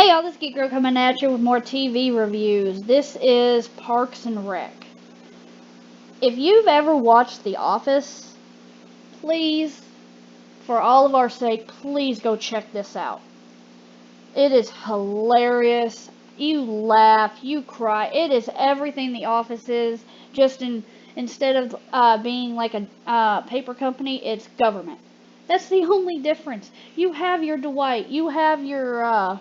Hey y'all, this Geek Girl coming at you with more TV reviews. This is Parks and Rec. If you've ever watched The Office, please, for all of our sake, please go check this out. It is hilarious. You laugh, you cry. It is everything The Office is, just instead of being like a paper company, it's government. That's the only difference. You have your Dwight, you have your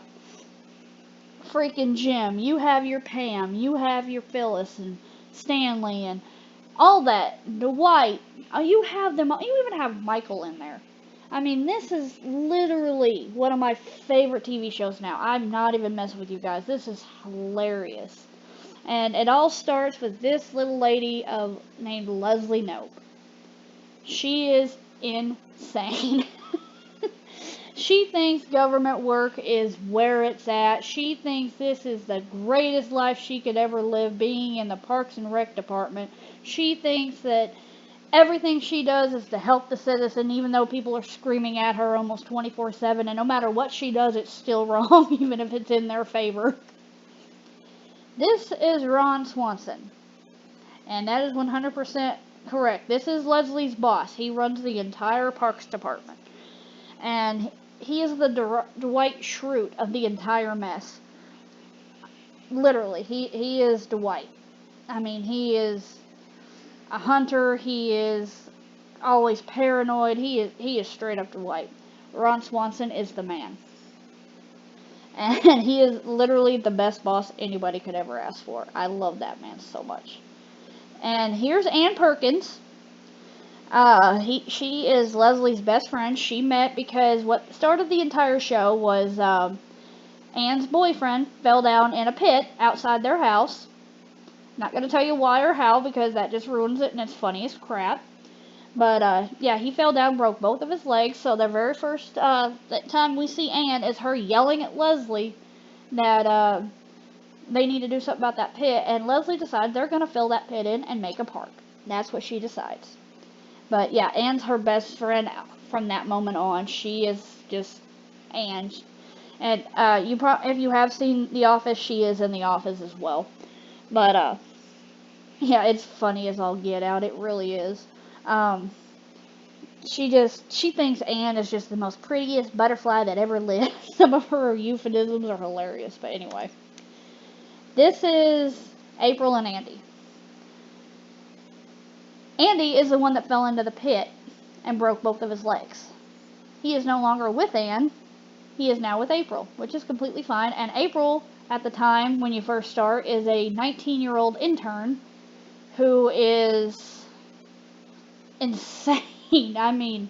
freaking Jim, you have your Pam, you have your Phyllis and Stanley and all that, Dwight, you have them all. You even have Michael in there. I mean, this is literally one of my favorite TV shows now. I'm not even messing with you guys. This is hilarious. And it all starts with this little lady named Leslie Knope. She is insane. She thinks government work is where it's at. She thinks this is the greatest life she could ever live, being in the Parks and Rec department. She thinks that everything she does is to help the citizen, even though people are screaming at her almost 24/7, and no matter what she does, it's still wrong, even if it's in their favor. This is Ron Swanson, and that is 100% correct. This is Leslie's boss. He runs the entire Parks department, and he is the Dwight Schrute of the entire mess. Literally, he is Dwight. I mean, he is a hunter. He is always paranoid. He is straight up Dwight. Ron Swanson is the man. And he is literally the best boss anybody could ever ask for. I love that man so much. And here's Ann Perkins. She is Leslie's best friend. She met because what started the entire show was Ann's boyfriend fell down in a pit outside their house. Not going to tell you why or how, because that just ruins it and it's funny as crap. But yeah, he fell down, broke both of his legs. So the very first time we see Ann is her yelling at Leslie that they need to do something about that pit. And Leslie decides they're going to fill that pit in and make a park. That's what she decides. But yeah, Ann's her best friend from that moment on. She is just Ann. And if you have seen The Office, she is in The Office as well. But yeah, it's funny as all get out. It really is. She thinks Ann is just the most prettiest butterfly that ever lived. Some of her euphemisms are hilarious. But anyway, this is April and Andy. Andy is the one that fell into the pit and broke both of his legs. He is no longer with Ann. He is now with April, which is completely fine. And April, at the time when you first start, is a 19-year-old intern who is insane. I mean,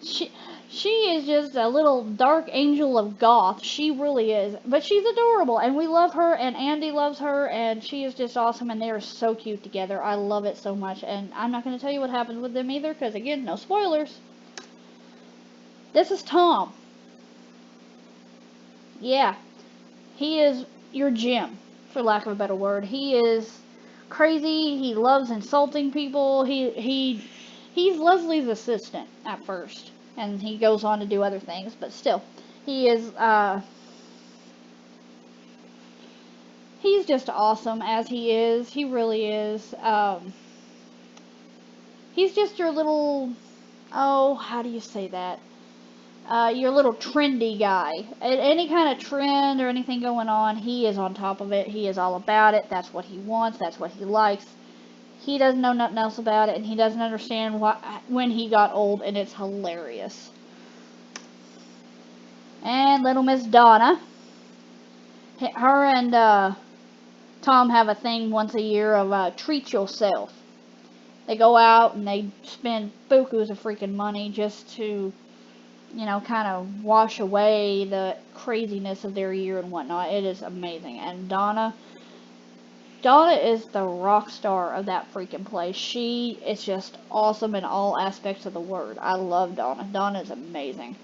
she is just a little dark angel of goth. She really is. But she's adorable, and we love her, and Andy loves her, and she is just awesome, and they are so cute together. I love it so much, and I'm not going to tell you what happens with them either, because, again, no spoilers. This is Tom. Yeah, he is your Jim, for lack of a better word. He is crazy. He loves insulting people. He's Leslie's assistant at first, and he goes on to do other things, but still, he is, he's just awesome as he is. He really is. He's just your little, oh, how do you say that? Your little trendy guy. Any kind of trend or anything going on, he is on top of it. He is all about it. That's what he wants. That's what he likes. He doesn't know nothing else about it, and he doesn't understand when he got old, and it's hilarious. And little Miss Donna. Her and Tom have a thing once a year of treat yourself. They go out and they spend bukus of freaking money just to, kind of wash away the craziness of their year and whatnot. It is amazing. And Donna is the rock star of that freaking place. She is just awesome in all aspects of the word. I love Donna. Donna is amazing.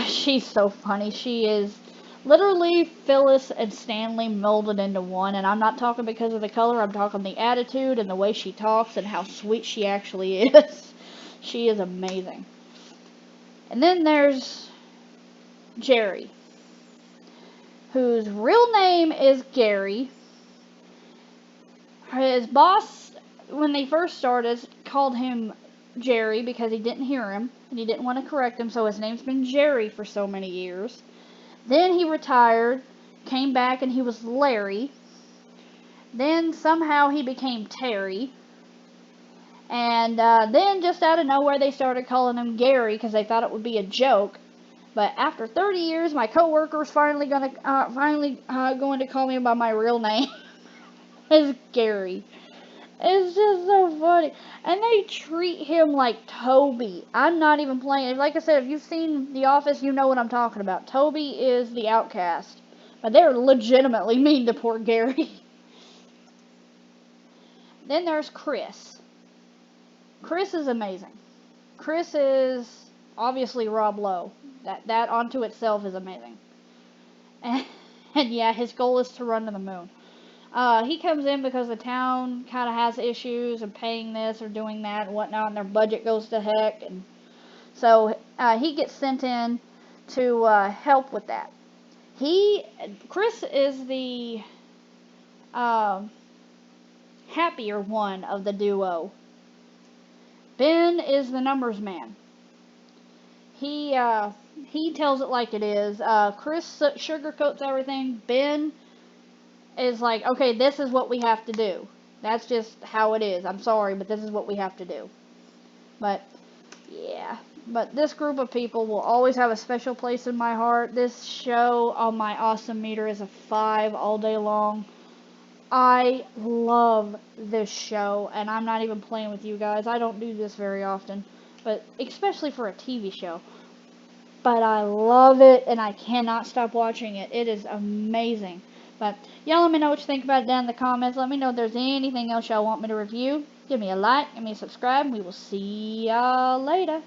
She's so funny. She is literally Phyllis and Stanley molded into one. And I'm not talking because of the color. I'm talking the attitude and the way she talks and how sweet she actually is. She is amazing. And then there's Jerry, whose real name is Gary. His boss, when they first started, called him Jerry because he didn't hear him and he didn't want to correct him, so his name's been Jerry for so many years. Then he retired, came back, and he was Larry. Then somehow he became Terry. And then just out of nowhere they started calling him Gary because they thought it would be a joke. But after 30 years, my coworker's finally going to call me by my real name. It's Gary. It's just so funny. And they treat him like Toby. I'm not even playing. Like I said, if you've seen The Office, you know what I'm talking about. Toby is the outcast. But they're legitimately mean to poor Gary. Then there's Chris. Chris is amazing. Chris is obviously Rob Lowe. That onto itself is amazing. And yeah, his goal is to run to the moon. He comes in because the town kind of has issues of paying this or doing that and whatnot, and their budget goes to heck. And so he gets sent in to help with that. Chris is the happier one of the duo. Ben is the numbers man. He tells it like it is. Chris sugarcoats everything. Ben is like, okay, this is what we have to do. That's just how it is. I'm sorry, but this is what we have to do. But, yeah. But this group of people will always have a special place in my heart. This show on my awesome meter is a 5 all day long. I love this show, and I'm not even playing with you guys. I don't do this very often, but especially for a TV show. But I love it, and I cannot stop watching it. It is amazing. But y'all let me know what you think about it down in the comments. Let me know if there's anything else y'all want me to review. Give me a like, give me a subscribe, and we will see y'all later.